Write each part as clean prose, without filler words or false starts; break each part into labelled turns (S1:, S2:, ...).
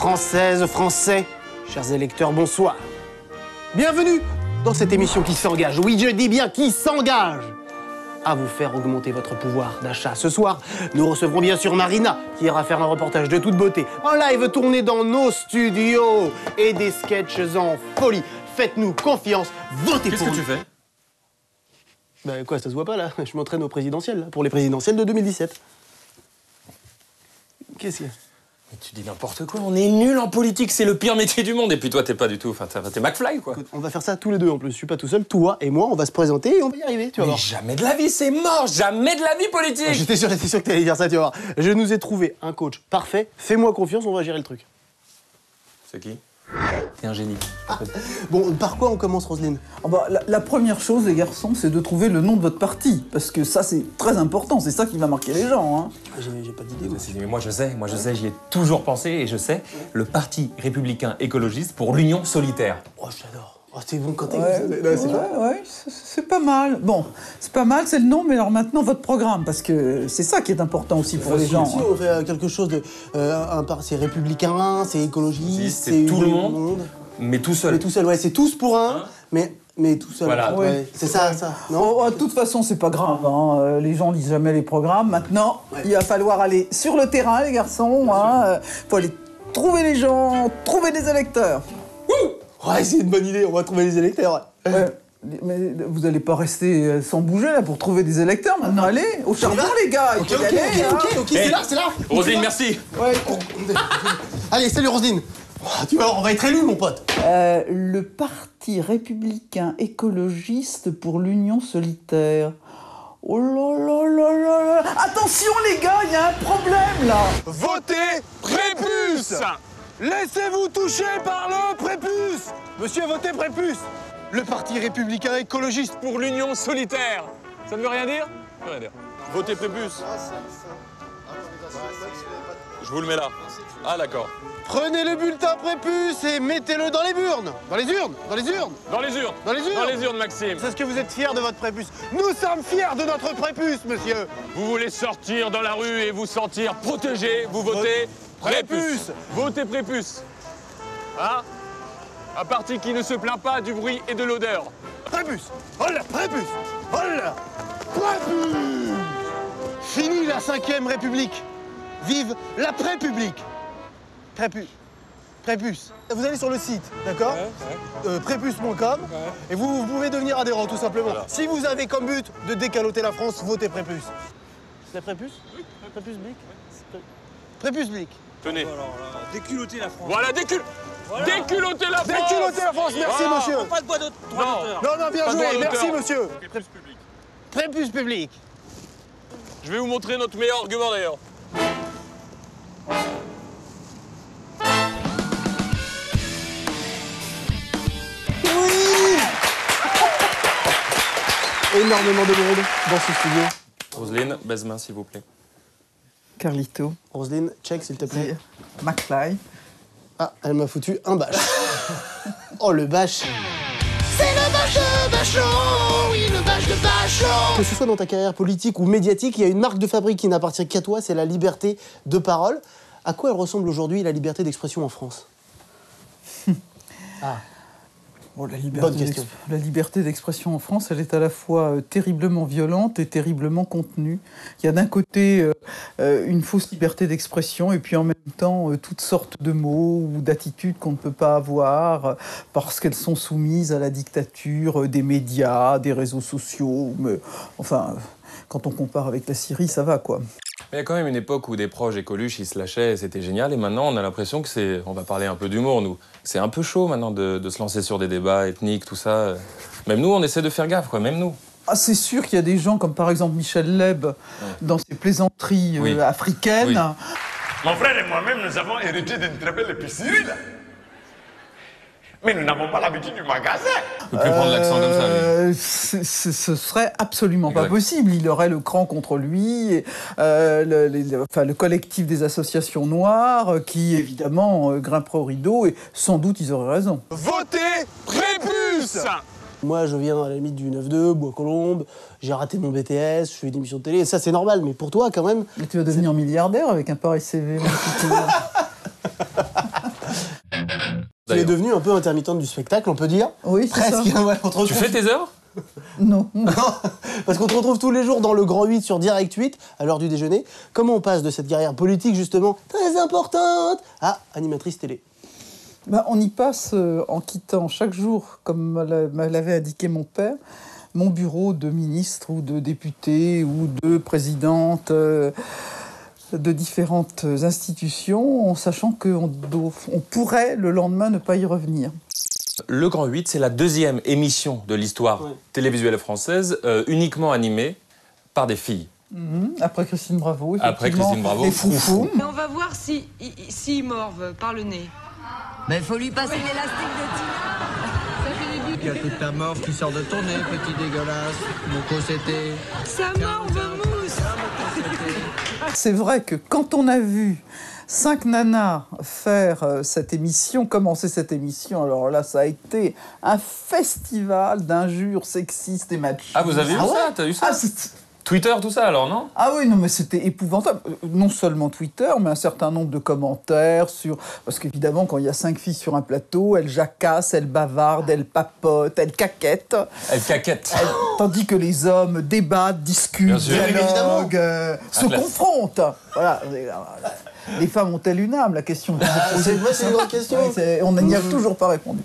S1: Françaises, Français, chers électeurs, bonsoir. Bienvenue dans cette émission qui s'engage, oui je dis bien qui s'engage, à vous faire augmenter votre pouvoir d'achat. Ce soir, nous recevrons bien sûr Marina, qui ira faire un reportage de toute beauté, en live tourné dans nos studios, et des sketchs en folie. Faites-nous confiance, votez pour nous.
S2: Qu'est-ce que tu fais?
S1: Bah quoi, ça se voit pas là? Je m'entraîne aux présidentielles, là, pour les présidentielles de 2017. Qu'est-ce qu'il y a?
S2: Mais tu dis n'importe quoi, on est nuls en politique, c'est le pire métier du monde. Et puis toi, t'es pas du tout, enfin, t'es McFly, quoi.
S1: Écoute, on va faire ça tous les deux en plus, je suis pas tout seul, toi et moi, on va se présenter et on va y arriver, tu vas
S2: Mais
S1: voir.
S2: jamais de la vie, c'est mort, jamais de la vie politique.
S1: J'étais sûr que t'allais dire ça, tu vas voir. Je nous ai trouvé un coach parfait, fais-moi confiance, on va gérer le truc.
S2: C'est qui? C'est un génie.
S1: Bon, par quoi on commence, Roselyne?
S3: Ah bah, la première chose, les garçons, c'est de trouver le nom de votre parti. Parce que ça, c'est très important. C'est ça qui va marquer les gens. Hein.
S1: J'ai pas d'idée, moi.
S2: Mais moi je sais, j'y ai toujours pensé et je sais, le Parti républicain écologiste pour l'Union solitaire.
S1: Oh, j'adore. Oh, c'est bon quand t'es...
S3: Ouais, c'est pas mal. Bon, c'est pas mal, c'est le nom, mais alors maintenant, votre programme. Parce que c'est ça qui est important aussi pour les gens.
S1: Si on fait quelque chose de... c'est républicain, c'est écologiste,
S2: c'est tout le monde, mais tout seul.
S1: Mais tout seul, ouais, c'est tous pour un, mais tout seul.
S2: Voilà.
S1: Ouais, c'est ça, non?
S3: Oh, de toute façon, c'est pas grave. Hein. Les gens lisent jamais les programmes. Maintenant, il va falloir aller sur le terrain, les garçons. Faut aller trouver les gens, trouver des électeurs.
S1: Ouais, c'est une bonne idée, on va trouver les électeurs.
S3: Ouais. Mais vous allez pas rester sans bouger là pour trouver des électeurs maintenant. Allez, au charbon les gars.
S1: Ok, c'est là, c'est là.
S2: Roselyne, merci.
S3: Ouais.
S1: Allez, salut Roselyne. Oh, tu vois, on va être élus, mon pote.
S3: Le Parti républicain écologiste pour l'Union solitaire. Oh là là là là là. Attention les gars, il y a un problème là.
S4: Votez Prépuce! Laissez-vous toucher par le Prépuce! Monsieur, votez Prépuce! Le Parti républicain écologiste pour l'Union solitaire. Ça ne veut rien dire? Ça veut rien dire. Votez Prépuce. Je vous le mets là. Ah d'accord. Prenez le bulletin Prépuce et mettez-le dans les urnes. Dans les urnes. Dans les urnes. Dans les urnes. Dans les urnes. Dans les urnes, Maxime. C'est ce que vous êtes fiers de votre Prépuce. Nous sommes fiers de notre Prépuce, monsieur. Vous voulez sortir dans la rue et vous sentir protégé, vous votez Prépuce. Votez Prépuce. Hein? Un parti qui ne se plaint pas du bruit et de l'odeur. Prépuce. Oh là, Prépuce. Oh là. Prépuce. Fini la 5e République. Vive la Prépublique. Prépuce. Prépuce. Vous allez sur le site, d'accord? Prépuce.com, et vous pouvez devenir adhérent, tout simplement. Voilà. Si vous avez comme but de décaloter la France, votez Prépuce. C'est Prépuce? Oui. Prépuce Blic? Prépuce Blic. Tenez.
S5: Voilà, déculoter la France.
S4: Voilà, déculoter la France.
S5: Déculoter
S4: la France, merci monsieur.
S5: Pas de droit d'auteur.
S4: Non, bien joué, merci monsieur.
S5: Prépuce public.
S4: Prépuce public. Je vais vous montrer notre meilleur argument d'ailleurs.
S1: Énormément de monde dans ce studio.
S2: Roselyne, baise-main s'il vous plaît.
S3: Carlito.
S1: Roselyne, check s'il te plaît.
S3: McFly.
S1: Ah, elle m'a foutu un bâche. Oh, le bâche.
S6: C'est le bâche de Bachot, oui, le bâche de Bachot.
S1: Que ce soit dans ta carrière politique ou médiatique, il y a une marque de fabrique qui n'appartient qu'à toi, c'est la liberté de parole. À quoi elle ressemble aujourd'hui, la liberté d'expression en France?
S3: Bon,
S1: Bonne question.
S3: La liberté d'expression en France, elle est à la fois terriblement violente et terriblement contenue. Il y a d'un côté une fausse liberté d'expression et puis en même temps toutes sortes de mots ou d'attitudes qu'on ne peut pas avoir parce qu'elles sont soumises à la dictature des médias, des réseaux sociaux. Mais, enfin, quand on compare avec la Syrie, ça va quoi.
S2: Mais il y a quand même une époque où des proches et Coluche, ils se lâchaient et c'était génial. Et maintenant, on a l'impression que c'est... On va parler un peu d'humour, nous. C'est un peu chaud, maintenant, de se lancer sur des débats ethniques, tout ça. Même nous, on essaie de faire gaffe, quoi. Même nous.
S3: Ah, c'est sûr qu'il y a des gens comme, par exemple, Michel Leb, dans ses plaisanteries africaines.
S2: Oui.
S7: Mon frère et moi-même, nous avons hérité d'une très belle épicerie, là. Mais nous n'avons pas l'habitude du magasin.
S2: Il peut plus prendre l'accent comme ça, lui.
S3: Ce serait absolument pas possible. Il aurait le cran contre lui, et, le collectif des associations noires qui, évidemment, grimpera au rideau, et sans doute, ils auraient raison.
S4: Votez Prépuce.
S1: Moi, je viens à la limite du 9-2, Bois-Colombes, j'ai raté mon BTS, je fais une émission de télé, ça c'est normal, mais pour toi, quand même...
S3: Mais tu vas devenir milliardaire avec un pareil CV.
S1: devenue un peu intermittente du spectacle, on peut dire.
S3: Oui, c'est
S1: presque.
S3: ça.
S1: Ouais, on te
S2: Tu
S1: retrouve-
S2: fais tes heures?
S3: Non.
S1: Parce qu'on te retrouve tous les jours dans le Grand 8 sur Direct 8, à l'heure du déjeuner. Comment on passe de cette carrière politique, justement, très importante, à animatrice télé?
S3: Ben, on y passe en quittant chaque jour, comme me l'avait indiqué mon père, mon bureau de ministre ou de député ou de présidente de différentes institutions, en sachant qu'on pourrait le lendemain ne pas y revenir.
S2: Le Grand 8, c'est la deuxième émission de l'histoire télévisuelle française, uniquement animée par des filles.
S3: Après Christine Bravo,
S2: Après
S3: effectivement.
S2: Christine Bravo,
S3: Et Froufrou.
S8: Mais on va voir si morve par le nez.
S9: Mais faut lui passer l'élastique de Tina.
S10: Il y a toute ta morve qui sort de ton nez, petit dégueulasse. Mon cossété.
S8: Ça morve mousse.
S3: C'est vrai que quand on a vu 5 nanas faire cette émission, commencer cette émission, alors là, ça a été un festival d'injures sexistes et machistes.
S2: Ah, vous avez vu
S3: Ah ouais.
S2: ça? T'as vu ça? Twitter, tout ça, alors, non?
S3: Ah oui, non, mais c'était épouvantable. Non seulement Twitter, mais un certain nombre de commentaires sur... Parce qu'évidemment, quand il y a 5 filles sur un plateau, elles jacassent, elles bavardent, elles papotent, elles caquettent.
S2: Elles caquettent.
S3: Tandis que les hommes débattent, discutent,
S2: Bien sûr.
S3: dialoguent, se
S2: classe.
S3: confrontent. Voilà. Les femmes ont-elles une âme? La question que je me posais.
S1: C'est une grande question.
S3: On n'y a toujours pas répondu.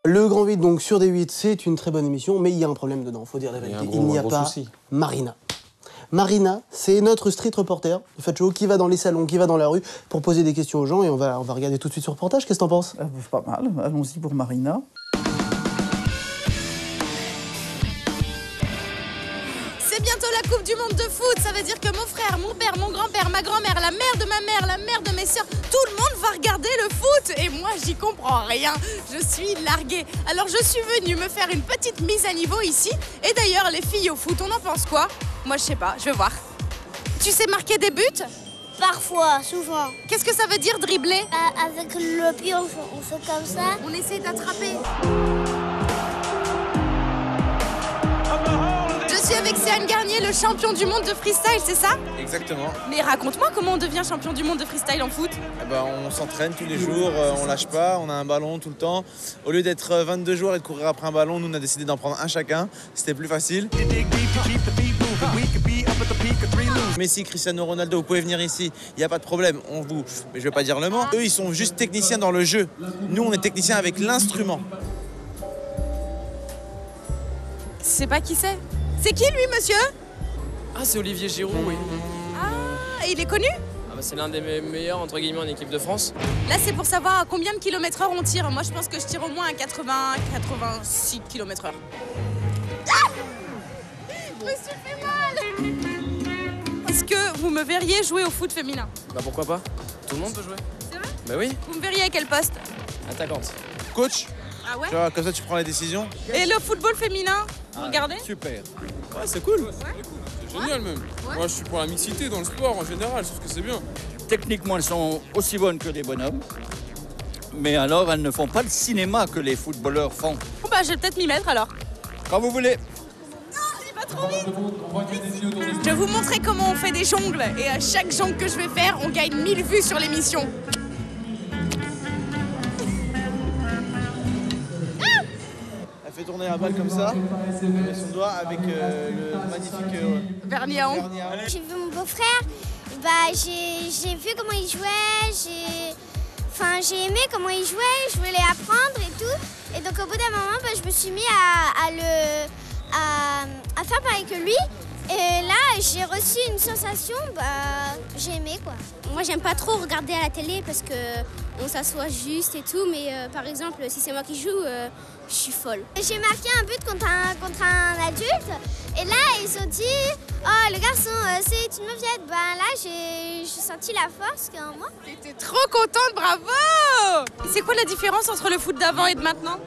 S1: Le Grand 8, donc sur D8, c'est une très bonne émission, mais il y a un problème dedans, faut dire la vérité. Il n'y a
S2: gros
S1: pas
S2: souci.
S1: Marina. Marina, c'est notre street reporter de Fat Show qui va dans les salons, qui va dans la rue pour poser des questions aux gens et on va regarder tout de suite ce reportage. Qu'est-ce que t'en penses?
S3: Pas mal. Allons-y pour Marina.
S11: C'est bientôt la Coupe du Monde de foot, ça veut dire que mon frère, mon père, mon grand-père, ma grand-mère, la mère de ma mère, la mère de mes sœurs, tout le monde va regarder le foot et moi j'y comprends rien, je suis larguée. Alors je suis venue me faire une petite mise à niveau ici et d'ailleurs les filles au foot, on en pense quoi? Moi je sais pas, je vais voir. Tu sais marquer des buts?
S6: Parfois, souvent.
S11: Qu'est-ce que ça veut dire dribbler?
S6: Avec le pied, on fait comme ça.
S11: On essaie d'attraper. Je suis avec Céane Garnier, le champion du monde de freestyle, c'est ça?
S12: Exactement.
S11: Mais raconte-moi comment on devient champion du monde de freestyle en foot?
S12: Eh ben, on s'entraîne tous les jours, on lâche pas, on a un ballon tout le temps. Au lieu d'être 22 joueurs et de courir après un ballon, nous on a décidé d'en prendre un chacun. C'était plus facile. Messi, Cristiano Ronaldo, vous pouvez venir ici, il n'y a pas de problème, on vous... Mais je vais pas dire le mot. Eux, ils sont juste techniciens dans le jeu. Nous, on est techniciens avec l'instrument.
S11: C'est pas qui c'est? C'est qui lui, monsieur?
S13: Ah, c'est Olivier Giroud, oui.
S11: Ah, il est connu?
S13: Ah, bah, c'est l'un des meilleurs, entre guillemets, en équipe de France.
S11: Là, c'est pour savoir à combien de kilomètres-heure on tire. Moi, je pense que je tire au moins à 86 km/h. Ah! Je me suis fait mal! Est-ce que vous me verriez jouer au foot féminin?
S13: Bah pourquoi pas? Tout le monde peut jouer.
S11: C'est vrai?
S13: Bah oui.
S11: Vous me verriez à quel poste?
S13: Attaquante.
S12: Coach,
S11: Ah ouais?
S12: tu vois, comme ça tu prends les décisions.
S11: Et le football féminin? Vous regardez?
S14: Super. Ouais, c'est cool. C'est génial même. Moi, je suis pour la mixité dans le sport en général, je trouve que c'est bien.
S15: Techniquement, elles sont aussi bonnes que des bonhommes. Mais alors, elles ne font pas le cinéma que les footballeurs font.
S11: Bon bah, je vais peut-être m'y mettre alors.
S15: Quand vous voulez.
S11: Il va trop vite. Je vais vous montrer comment on fait des jongles. Et à chaque jongle que je vais faire, on gagne 1000 vues sur l'émission.
S12: Elle fait tourner la balle comme ça, avec son doigt, avec le magnifique
S11: vernis à ongles.
S6: J'ai vu mon beau-frère, bah, j'ai vu comment il jouait, j'ai aimé comment il jouait, je voulais apprendre et tout. Et donc au bout d'un moment, bah, je me suis mis à faire pareil que lui. Et là, j'ai reçu une sensation, bah, j'ai aimé quoi. Moi, j'aime pas trop regarder à la télé parce que on s'assoit juste et tout, mais par exemple, si c'est moi qui joue, je suis folle. J'ai marqué un but contre un adulte, et là, ils ont dit « Oh, le garçon, c'est une mauviette ». Ben là, j'ai senti la force qu'il y a en moi.
S11: T'étais trop contente, bravo! C'est quoi la différence entre le foot d'avant et de maintenant?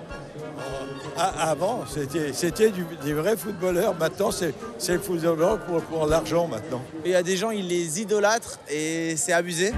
S16: Avant, c'était des vrais footballeurs. Maintenant, c'est le footballeur pour l'argent maintenant.
S12: Il y a des gens, ils les idolâtrent et c'est abusé.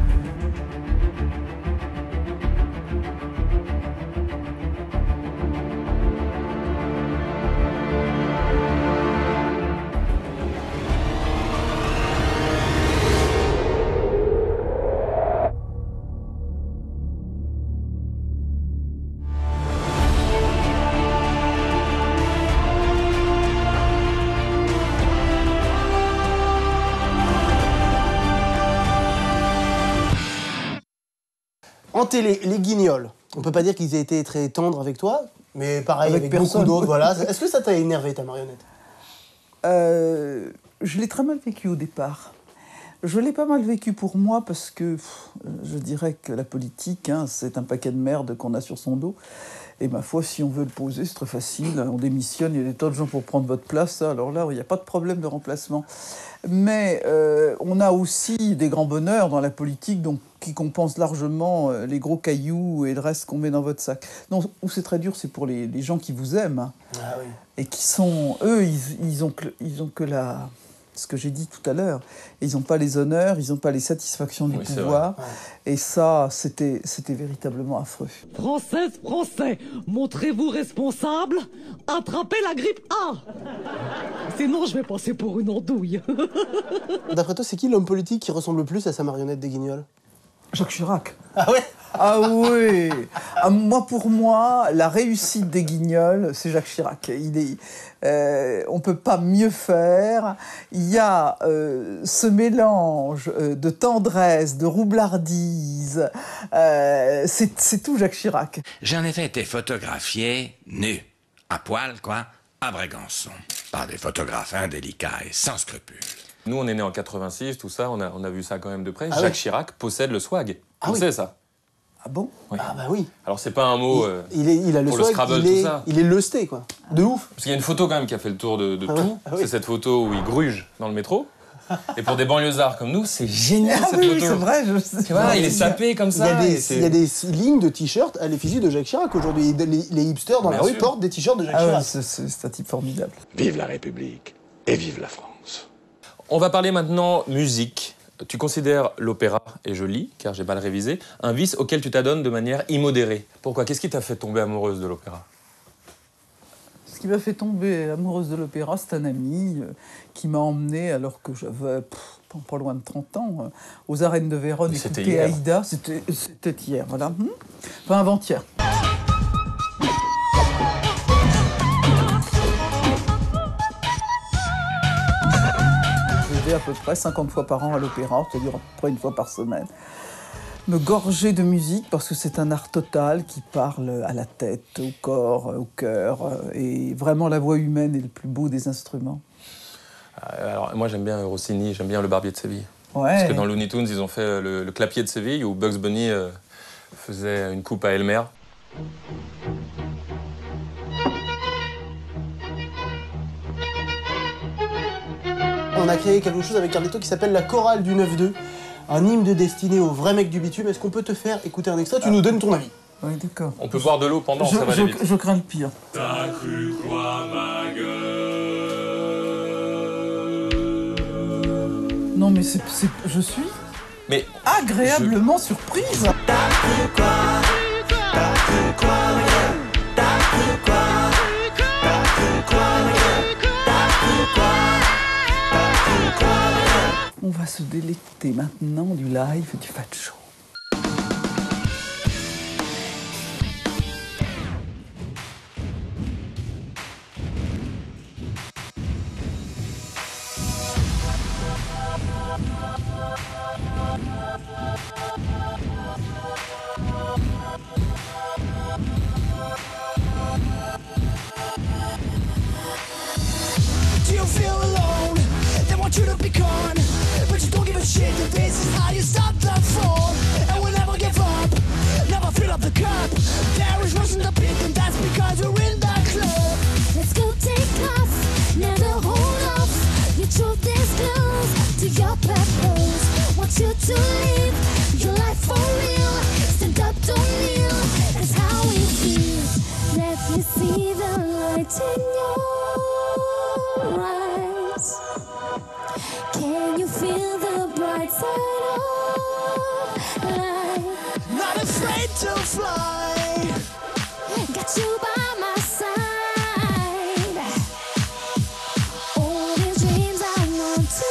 S1: En télé, les Guignols, on peut pas dire qu'ils aient été très tendres avec toi, mais pareil avec beaucoup d'autres, voilà. Est-ce que ça t'a énervé, ta marionnette?
S3: Je l'ai très mal vécu au départ. Je l'ai pas mal vécu pour moi parce que je dirais que la politique, hein, c'est un paquet de merde qu'on a sur son dos. Et ma foi, si on veut le poser, c'est très facile. On démissionne, il y a des tas de gens pour prendre votre place. Alors là, il n'y a pas de problème de remplacement. Mais on a aussi des grands bonheurs dans la politique, donc, qui compensent largement les gros cailloux et le reste qu'on met dans votre sac. Non, où c'est très dur, c'est pour les gens qui vous aiment. Hein,
S1: ah oui.
S3: Et qui sont, eux, ils ont que la... ce que j'ai dit tout à l'heure. Ils n'ont pas les honneurs, ils n'ont pas les satisfactions du pouvoir. Ouais. Et ça, c'était véritablement affreux.
S17: Françaises, Français, montrez-vous responsables, attrapez la grippe A. Sinon, je vais passer pour une andouille.
S1: D'après toi, c'est qui l'homme politique qui ressemble le plus à sa marionnette des Guignols?
S3: Jacques Chirac.
S1: Ah ouais?
S3: Ah oui. Pour moi, la réussite des Guignols, c'est Jacques Chirac. On peut pas mieux faire. Il y a ce mélange de tendresse, de roublardise. C'est tout Jacques Chirac.
S18: J'ai en effet été photographié nu, à poil quoi, à Brégançon, par des photographes indélicats et sans scrupules.
S2: Nous, on est nés en 86, tout ça, on a vu ça quand même de près. Jacques Chirac possède le swag. On sait ça.
S3: Ah bon?
S2: Oui.
S1: Ah bah oui.
S2: Alors, c'est pas un mot
S1: il a le
S2: pour
S1: swag,
S2: le Scrabble, tout ça.
S1: Il est lusté, quoi. De ouf.
S2: Parce qu'il y a une photo quand même qui a fait le tour de tout. Ah oui. C'est cette photo où il gruge dans le métro. Et pour des banlieusards comme nous, c'est génial cette photo.
S3: Oui, c'est vrai, je sais.
S2: Tu vois, il est sapé comme ça.
S1: Il y a des lignes de t-shirts à l'effigie de Jacques Chirac aujourd'hui. Les hipsters dans la rue portent des t-shirts de Jacques Chirac.
S3: Ouais, c'est un type formidable.
S7: Vive la République et vive la France.
S2: On va parler maintenant musique. Tu considères l'opéra, et je lis, car j'ai mal révisé, un vice auquel tu t'adonnes de manière immodérée. Pourquoi? Qu'est-ce qui t'a fait tomber amoureuse de l'opéra?
S3: Ce qui m'a fait tomber amoureuse de l'opéra, c'est un ami qui m'a emmenée, alors que j'avais pas loin de 30 ans, aux arènes de Vérone, écouter Aïda. C'était hier, voilà. Enfin, avant-hier. À peu près 50 fois par an à l'opéra, c'est-à-dire à peu près une fois par semaine. Me gorger de musique parce que c'est un art total qui parle à la tête, au corps, au cœur. Et vraiment, la voix humaine est le plus beau des instruments.
S2: Alors, moi, j'aime bien Rossini, j'aime bien Le Barbier de Séville.
S3: Ouais.
S2: Parce que dans Looney Tunes, ils ont fait le clapier de Séville où Bugs Bunny faisait une coupe à Elmer.
S1: On a créé quelque chose avec Carlito qui s'appelle la chorale du 9-2, un hymne de destinée aux vrais mecs du bitume. Est-ce qu'on peut te faire écouter un extrait? Tu nous donnes ton avis.
S3: Oui, d'accord.
S2: On peut boire de l'eau pendant, ça va aller vite.
S3: Je crains le pire.
S19: T'as cru quoi, ma gueule?
S3: Non, mais je suis agréablement surprise.
S19: T'as cru quoi? T'as cru quoi, ma gueule? T'as cru quoi? T'as cru quoi, ma gueule? T'as cru quoi?
S3: On va se délecter maintenant du live du Fat Show.
S19: Do you feel alone? They want you to be gone, but you don't give a shit. This is how you stop the fall, and we'll never give up, never fill up the cup. There is rush in the pit, and that's because we're in the club.
S6: Let's go take off, never hold off. Your truth is close to your purpose. Want you to live your life for real. Stand up, don't kneel, that's how it feels. Let me see the light in your eyes. Can you feel the bright side of life?
S19: Not afraid to fly.
S6: Got you by my side. All these dreams I want to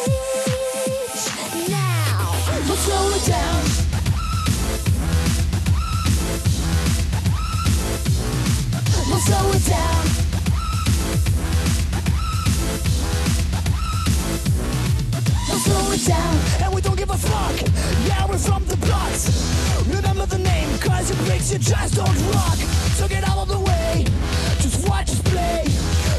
S6: reach. Now,
S19: we'll slow it down. We'll slow it down. We'll slow it down, and we don't give a fuck. Yeah, we're from the blocks. Remember the Cause you just don't rock. So get out of the way. Just watch us play.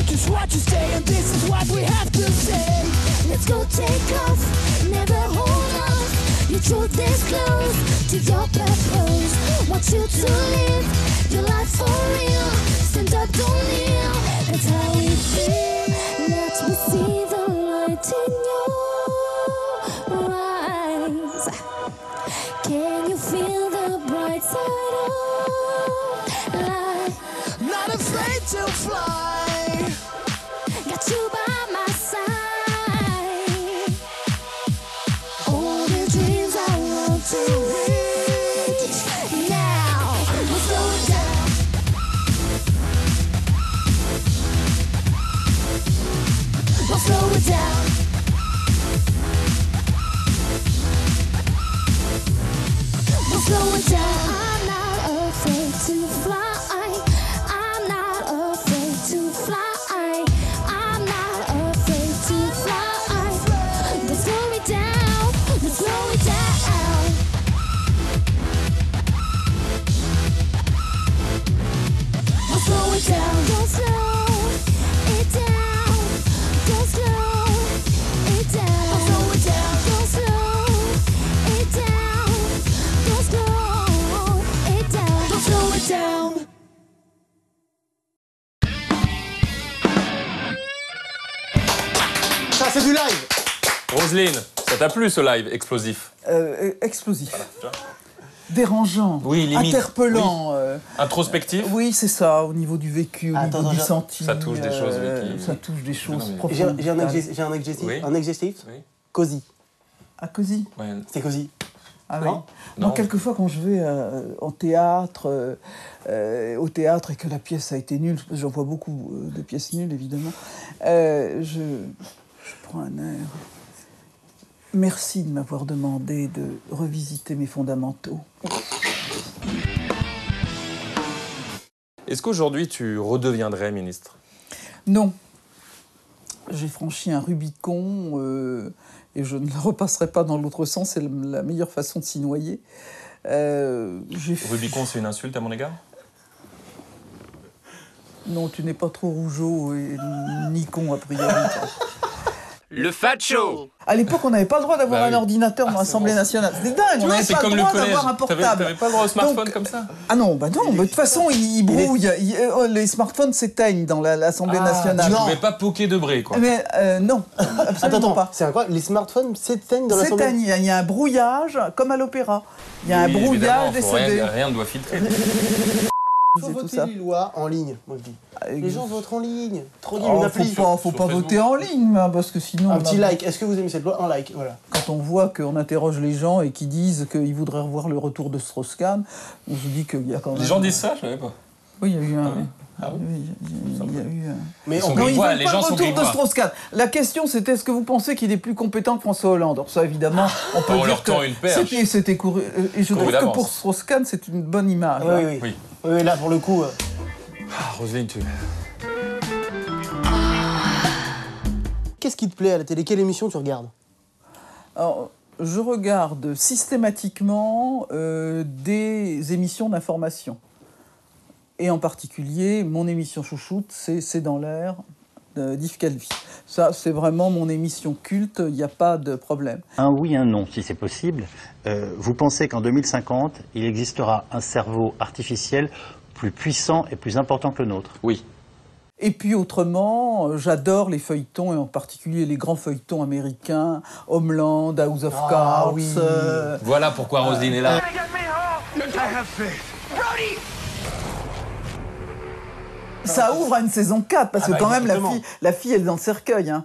S19: Just watch us stay. And this is what we have to say.
S6: Let's go take off, never hold on. Your truth is close to your purpose. Want you to live your life for real. Stand up, don't kneel. That's how we feel. Let me see the light in your eyes. Can you feel the bright side of life?
S19: Not afraid to fly.
S6: Got you by my side. All the dreams I want to reach. Now, we'll slow it down. We'll slow it down. We'll slow it down. I'm not afraid to fly. I'm not afraid to fly. I'm not afraid to fly. Let's slow it down. Let's slow it down. We'll slow it down. Don't slow it down. Don't slow it down. We'll slow it down. Don't slow it down. Don't slow it down. Don't slow it down.
S1: Ça, c'est du live.
S2: Roselyne, ça t'a plu ce live explosif?
S3: Explosif. Dérangeant,
S2: Oui, limite.
S3: interpellant.
S2: Introspectif?
S3: Oui, c'est ça, au niveau du vécu, au niveau du senti.
S2: Ça touche des choses vécues.
S3: Ça touche des choses
S1: J'ai
S3: profondes.
S1: un adjectif.
S2: Oui.
S1: Un adjectif.
S2: Oui.
S1: Cosy.
S3: Ah, cosy.
S2: Ouais.
S1: C'est cosy.
S3: Ah oui.
S1: Non.
S3: Non, quelquefois quand je vais en théâtre, au théâtre et que la pièce a été nulle, parce que j'en vois beaucoup de pièces nulles évidemment, je prends un air. Merci de m'avoir demandé de revisiter mes fondamentaux.
S2: Est-ce qu'aujourd'hui tu redeviendrais ministre?
S3: Non. J'ai franchi un Rubicon et je ne le repasserai pas dans l'autre sens. C'est la meilleure façon de s'y noyer.
S2: Rubicon, c'est une insulte à mon égard?
S3: Non, tu n'es pas trop rougeau et ni con, a priori.
S18: Le Fat Show.
S3: À l'époque, on n'avait pas le droit d'avoir un ordinateur dans l'Assemblée
S2: bon.
S3: nationale. C'était dingue, on n'avait pas le droit d'avoir un portable.
S2: T'avais pas le droit au smartphone comme ça?
S3: Ah non, bah non, de toute façon, ils brouillent. Les smartphones s'éteignent dans l'Assemblée nationale.
S2: Tu ne pouvais pas poker de bré, quoi.
S3: Mais non, absolument pas.
S1: C'est quoi? Les smartphones s'éteignent dans l'Assemblée?
S3: S'éteignent, il y a un brouillage, comme à l'opéra. Il y a un brouillage des CD.
S2: Rien ne doit filtrer.
S1: Il faut voter les lois en ligne, moi je dis. Les gens votent en ligne. Trop
S3: Oh, faut pas voter en ligne, hein, parce que sinon...
S1: Un petit like. Est-ce que vous aimez cette loi? Un like, voilà.
S3: Quand on voit qu'on interroge les gens et qu'ils disent qu'ils voudraient revoir le retour de Strauss-Kahn, on se dit qu'il y a quand même...
S2: Les gens disent ça? Je savais pas.
S3: Oui, il y a eu un...
S2: Ah oui.
S3: Il y a eu un...
S2: Mais
S3: non, ils veulent pas le retour de Strauss-Kahn. La question, c'était est-ce que vous pensez qu'il est plus compétent que François Hollande? Alors ça, évidemment, on peut dire que c'était couru. Et je trouve que pour Strauss-Kahn, c'est une bonne image.
S1: Oui, là, pour le coup...
S2: Roselyne, tu...
S1: Qu'est-ce qui te plaît à la télé? Quelle émission tu regardes?
S3: Alors, je regarde systématiquement des émissions d'information. Et en particulier, mon émission chouchoute, c'est dans l'air d'Yves Calvi. Ça, c'est vraiment mon émission culte, il n'y a pas de problème.
S20: Un oui, un non, si c'est possible. Vous pensez qu'en 2050, il existera un cerveau artificiel plus puissant et plus important que le nôtre?
S2: Oui.
S3: Et puis autrement, j'adore les feuilletons, et en particulier les grands feuilletons américains, Homeland, House of Cards.
S1: Oui.
S2: Voilà pourquoi Roselyne est là.
S3: Ça ouvre à une saison 4, parce que quand même, la fille, elle est dans le cercueil. Hein.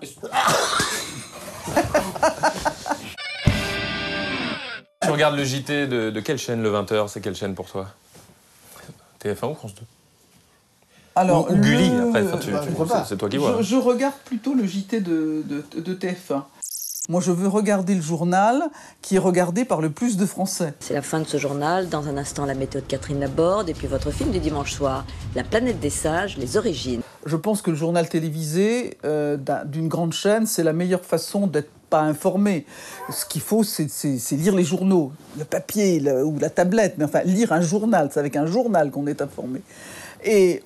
S2: Tu regardes le JT de quelle chaîne le 20h? C'est quelle chaîne pour toi? TF1 ou France 2?
S3: Alors,
S2: ou Gulli, après, c'est toi qui vois.
S3: Je regarde plutôt le JT de TF1. Moi, je veux regarder le journal qui est regardé par le plus de Français.
S9: C'est la fin de ce journal. Dans un instant, la météo de Catherine Laborde. Et puis votre film du dimanche soir, La planète des sages, les origines.
S3: Je pense que le journal télévisé d'une grande chaîne, c'est la meilleure façon d'être pas informé. Ce qu'il faut, c'est lire les journaux, le papier ou la tablette. Mais enfin, lire un journal, c'est avec un journal qu'on est informé.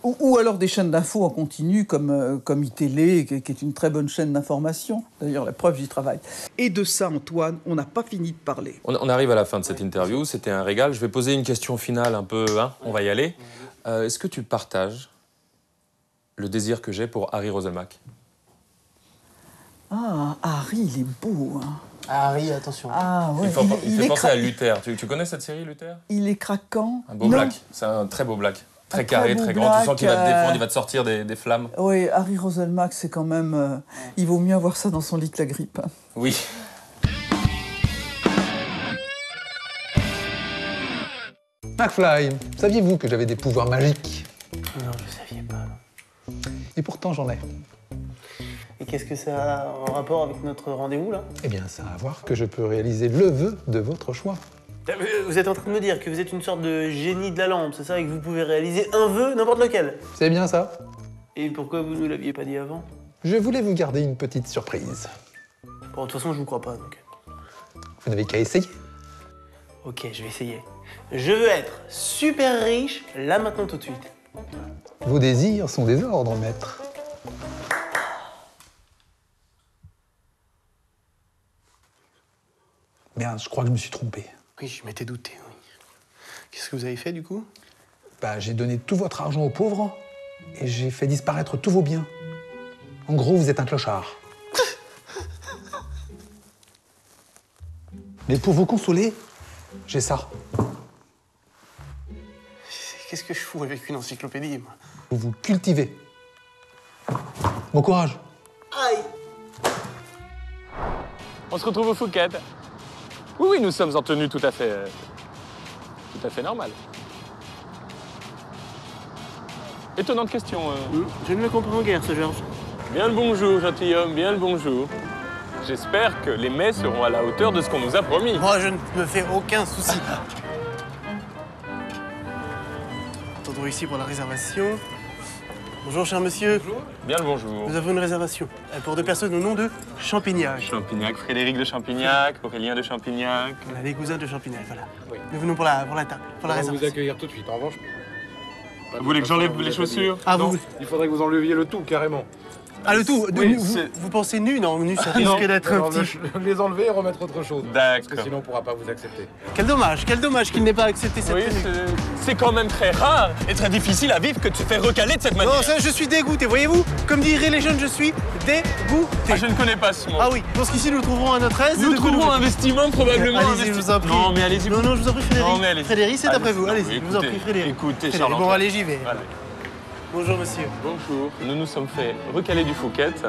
S3: Ou alors des chaînes d'infos en continu comme iTélé, qui est une très bonne chaîne d'information. D'ailleurs, la preuve, j'y travaille. Et de ça, Antoine, on n'a pas fini de parler.
S2: On arrive à la fin de cette interview, c'était un régal. Je vais poser une question finale un peu, hein, on va y aller. Est-ce que tu partages le désir que j'ai pour Harry Roselmack?
S3: Ah, Harry, il est beau, hein.
S1: Harry, attention.
S3: Ah, ouais.
S2: Il fait penser à Luther. Tu connais cette série, Luther?
S3: Il est craquant.
S2: Un beau black, c'est un très beau black. Très carré, très grand. Tu sens qu'il va te défendre, il va te sortir des flammes.
S3: Oui, Harry Roselmack, c'est quand même... il vaut mieux avoir ça dans son lit que la grippe. Hein.
S2: Oui.
S21: McFly, saviez-vous que j'avais des pouvoirs magiques?
S1: Non, je ne savais pas.
S21: Et pourtant, j'en ai.
S1: Et qu'est-ce que ça a en rapport avec notre rendez-vous, là?
S21: Eh bien, ça a à voir que je peux réaliser le vœu de votre choix.
S1: Vous êtes en train de me dire que vous êtes une sorte de génie de la lampe, c'est ça? Et que vous pouvez réaliser un vœu, n'importe lequel?
S21: C'est bien ça.
S1: Et pourquoi vous ne nous l'aviez pas dit avant?
S21: Je voulais vous garder une petite surprise.
S1: Bon, de toute façon, je vous crois pas, donc...
S21: Vous n'avez qu'à essayer.
S1: Ok, je vais essayer. Je veux être super riche, là, maintenant, tout de suite.
S21: Vos désirs sont des ordres, maître. Merde, je crois que je me suis trompé.
S1: Oui, je m'étais douté, oui. Qu'est-ce que vous avez fait, du coup?
S21: Bah, j'ai donné tout votre argent aux pauvres et j'ai fait disparaître tous vos biens. En gros, vous êtes un clochard. Mais pour vous consoler, j'ai ça.
S1: Qu'est-ce que je fous avec une encyclopédie, moi?
S21: Vous vous cultivez. Bon courage.
S1: Aïe!
S2: On se retrouve au Phuket. Oui, nous sommes en tenue tout à fait normale. Étonnante question.
S1: Je ne le comprends guère, ce Georges.
S2: Bien le bonjour, gentilhomme, bien le bonjour. J'espère que les mets seront à la hauteur de ce qu'on nous a promis.
S1: Moi, je ne me fais aucun souci. Attendons ici pour la réservation. Bonjour, cher monsieur.
S2: Bonjour. Bien le bonjour.
S1: Nous avons une réservation pour 2 personnes au nom de Champignac.
S2: Champignac, Frédéric de Champignac, Aurélien de Champignac.
S1: Voilà, les cousins de Champignac, voilà. Oui. Nous venons pour la table, pour la réservation.
S22: On va vous accueillir tout de suite. En revanche,
S2: vous voulez que j'enlève les chaussures?
S1: Ah, vous...
S22: Il faudrait que vous enleviez le tout, carrément.
S1: Ah, le tout?
S22: Oui,
S1: vous pensez nu? Non, nu, ça risque d'être un petit...
S22: Les enlever et remettre autre chose.
S2: D'accord.
S22: Parce que sinon, on ne pourra pas vous accepter.
S1: Quel dommage qu'il n'ait pas accepté cette tenue.
S2: C'est quand même très rare et très difficile à vivre que de se faire recaler de cette manière.
S1: Non, ça, je suis dégoûté, voyez-vous? Comme diraient les jeunes, je suis dégoûté.
S2: Ah, je ne connais pas ce mot.
S1: Ah oui, je pense qu'ici, nous trouverons à notre aise.
S2: Nous trouverons un vestiment, probablement.
S1: Allez-y, je vous en prie.
S2: Non, mais allez-y.
S1: Non, je vous en prie, Frédéric.
S2: Non, mais allez-y.
S1: Frédéric, c'est après vous. Allez-y, je vous en prie, Frédéric.
S2: Écoutez, Charles.
S1: Bon, allez, j'y vais.
S2: Allez.
S1: Bonjour, monsieur.
S2: Bonjour. Nous nous sommes fait recaler du Phuket.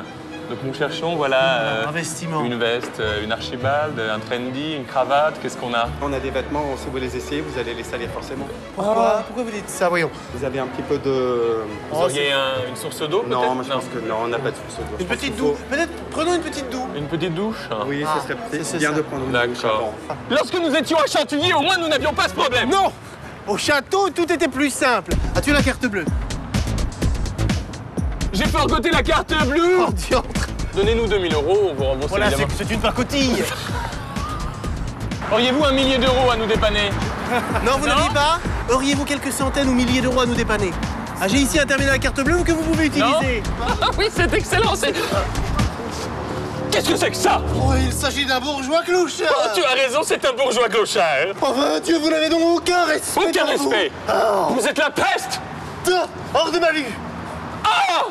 S2: Donc nous cherchons, voilà,
S1: un vestiment.
S2: Une veste, une Archibald, un trendy, une cravate, qu'est-ce qu'on a?
S23: On a des vêtements, si vous les essayez, vous allez les salir forcément.
S1: Pourquoi vous dites ça, voyons?
S23: Vous avez un petit peu de...
S2: Vous auriez une source d'eau, peut-être?
S23: Non, moi je pense que non, on n'a pas de source d'eau.
S1: Une petite douche? Peut-être, prenons une petite douche.
S2: Une petite douche?
S23: Oui, ce serait peut-être bien de prendre une douche.
S2: D'accord. Lorsque nous étions à Chantilly, au moins nous n'avions pas ce problème.
S1: Non! Au château, tout était plus simple. As-tu la carte bleue?
S2: J'ai forgoté la carte bleue!
S1: Oh, diantre!
S2: Donnez-nous 2000 €, on vous rembourse
S1: voilà,
S2: évidemment.
S1: c'est une pacotille.
S2: Auriez-vous 1 millier d'euros à nous dépanner?
S1: Non, vous n'auriez pas? Auriez-vous quelques centaines ou milliers d'euros à nous dépanner? Ah, j'ai ici un terminal à carte bleue que vous pouvez utiliser.
S2: Oui, c'est excellent, c'est... Qu'est-ce que c'est que ça?
S1: Oh, il s'agit d'un bourgeois clochard.
S2: Oh, tu as raison, c'est un bourgeois clochard.
S1: Enfin, Dieu, vous n'avez donc aucun respect.
S2: Aucun respect.
S1: Oh.
S2: Vous êtes la peste.
S1: Hors de ma vue.
S2: Ah!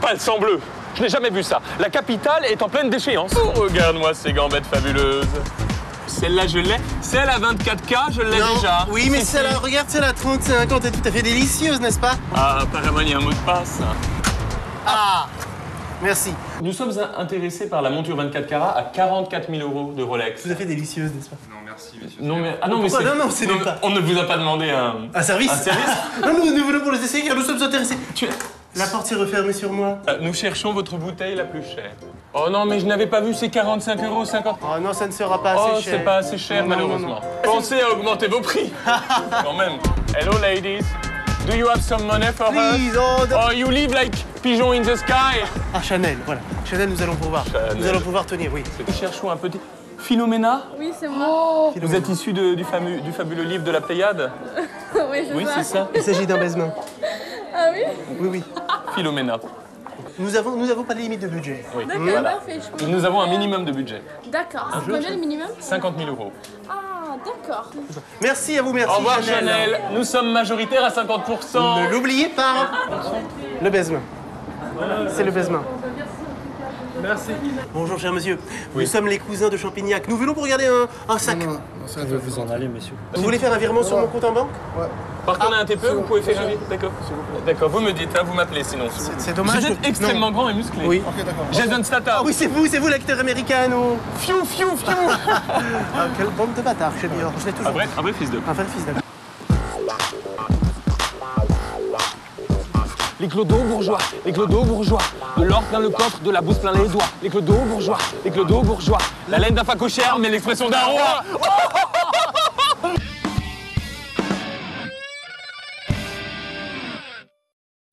S2: Pas le sang bleu. Je n'ai jamais vu ça. La capitale est en pleine déchéance. Oh, regarde-moi ces gambettes fabuleuses. Celle-là, je l'ai. Celle à 24K, je l'ai déjà.
S1: Oui, mais celle-là, regarde, celle à 35 ans, t'es tout à fait délicieuse, n'est-ce pas?
S2: Ah, apparemment, il y a un mot de passe.
S1: Ah! Merci.
S2: Nous sommes intéressés par la monture 24 carats à 44 000 € de Rolex.
S1: Tout à fait délicieuse, n'est-ce pas?
S23: Non, merci, monsieur.
S2: Non, mais... Ah non, mais c'est...
S1: Non, c'est pas...
S2: On ne vous a pas demandé un
S1: service?
S2: Un service?
S1: Non, nous venons pour les essayer car nous sommes intéressés. La porte s'est refermée sur moi.
S2: Nous cherchons votre bouteille la plus chère. Oh non, mais je n'avais pas vu ces 45,50 €.
S1: Oh non, ça ne sera pas assez cher.
S2: C'est pas assez cher,
S1: Non,
S2: malheureusement.
S1: non.
S2: Pensez à augmenter vos prix. Quand même. Hello, ladies. Do you have some money for
S1: Please,
S2: us? Oh, you live like pigeon in the sky.
S1: Ah, Chanel, voilà. Chanel, nous allons pouvoir.
S2: Chanel.
S1: Nous allons pouvoir tenir, oui.
S2: Cherchons un petit... Philomena?
S4: Oui, c'est moi.
S2: Vous êtes issu du fabuleux livre de la Pléiade?
S4: Oui,
S2: c'est ça.
S1: Il s'agit d'un baisement.
S4: Ah oui?
S1: Oui, oui.
S2: Philomena.
S1: Nous avons pas de limite de budget.
S2: Oui.
S4: D'accord,
S2: Voilà.
S4: parfait, je comprends.
S2: Nous avons un minimum de budget.
S4: D'accord. C'est combien le minimum?
S2: 50 000 €.
S4: Ah, d'accord.
S1: Merci à vous, merci
S2: Au revoir
S1: Chanel.
S2: Chanel. Nous sommes majoritaires à 50%.
S1: Ne l'oubliez pas. Le baisement. C'est le baisement.
S2: Merci.
S1: Bonjour, cher monsieur. Nous sommes les cousins de Champignac. Nous venons pour regarder un sac.
S5: Ça veut vous en aller, monsieur.
S1: Vous voulez faire un virement sur mon compte en banque?
S5: Ouais.
S2: Par contre, on a un TPE, vous pouvez faire un virement. D'accord. D'accord, vous me dites, hein, vous m'appelez sinon.
S1: C'est dommage.
S2: Vous êtes extrêmement grand et musclé.
S1: Oui.
S5: Ok, d'accord.
S2: Jason Statham.
S1: Ah oui, c'est vous l'acteur américain, non?
S2: Fiou, fiou, fiou.
S1: Ah, quelle bande de bâtards, je l'ai toujours.
S2: Un vrai fils de.
S1: Un vrai fils de.
S2: Les clodos bourgeois, les clodos bourgeois. De l'or plein le coffre, de la bouse plein les doigts. Les clodos bourgeois, les clodos bourgeois. La laine d'un facochère, mais l'expression d'un roi.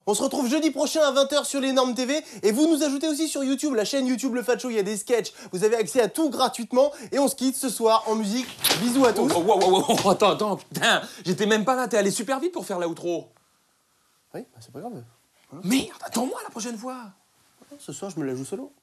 S1: On se retrouve jeudi prochain à 20 h sur les Normes TV et vous nous ajoutez aussi sur YouTube, la chaîne YouTube Le Fat Show, il y a des sketchs, vous avez accès à tout gratuitement et on se quitte ce soir en musique. Bisous à tous.
S2: Oh, attends, putain, j'étais même pas là, t'es allé super vite pour faire l'outro.
S1: Oui, bah c'est pas grave.
S2: Merde, attends-moi la prochaine fois.
S1: Ce soir, je me la joue solo.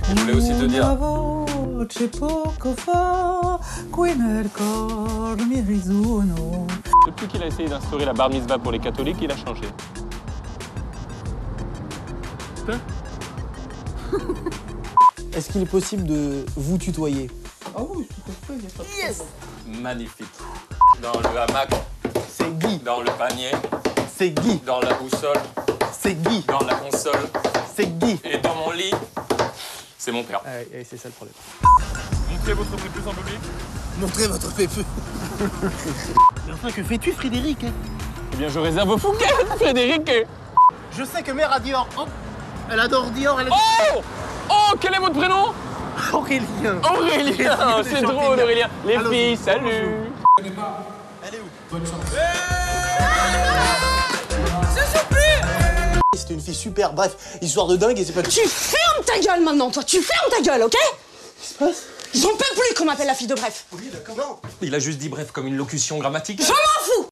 S2: Je voulais aussi te dire. Depuis qu'il a essayé d'instaurer la bar mitzvah pour les catholiques, il a changé.
S1: Est-ce qu'il est possible de vous tutoyer?
S3: Ah oui, tout à fait, il n'y a pas de problème.
S2: Magnifique. Dans le hamac.
S1: C'est Guy.
S2: Dans le panier.
S1: C'est Guy.
S2: Dans la boussole.
S1: C'est Guy.
S2: Dans la console.
S1: C'est Guy.
S2: Et dans mon lit. C'est mon père.
S1: C'est ça le problème.
S2: Montrez votre prépuce en public.
S1: Montrez votre prépuce. Mais enfin, que fais-tu, Frédéric?
S2: Eh bien, je réserve Fouquet, Frédéric.
S1: Je sais que Mère a Dior. Oh, elle adore Dior. Elle
S2: Oh, quel est votre prénom?
S1: Aurélien.
S2: Aurélien, c'est drôle, Aurélien. Les filles, salut.
S1: Elle est où?
S11: Je joue plus.
S1: C'était une fille super, bref, histoire de dingue et c'est pas...
S11: Tu fermes ta gueule maintenant, toi. Tu fermes ta gueule, ok?
S1: Qu'est-ce qui se passe?
S11: J'en peux plus qu'on m'appelle la fille de Bref.
S1: Oui, d'accord. Non.
S2: Il a juste dit bref comme une locution grammaticale.
S11: Je m'en fous.